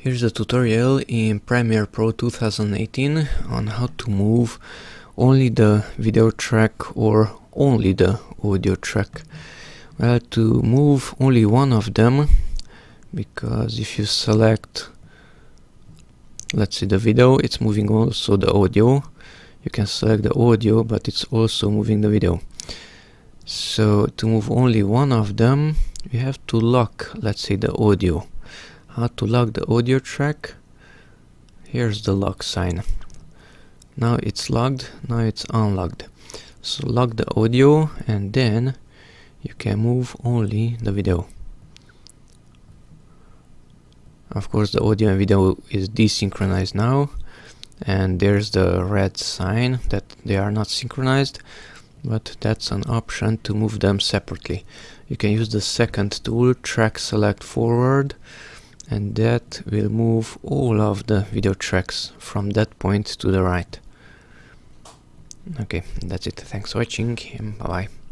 Here's a tutorial in Premiere Pro 2018 on how to move only the video track or only the audio track. Well, to move only one of them, because if you select, let's see, the video, it's moving also the audio. You can select the audio, but it's also moving the video. So to move only one of them, you have to lock, let's say, the audio. How to lock the audio track? Here's the lock sign. Now it's locked, now it's unlocked. So lock the audio and then you can move only the video. Of course, the audio and video is desynchronized now, and there's the red sign that they are not synchronized, but that's an option to move them separately. You can use the second tool, track select forward, and that will move all of the video tracks from that point to the right. Okay, that's it. Thanks for watching, and bye bye.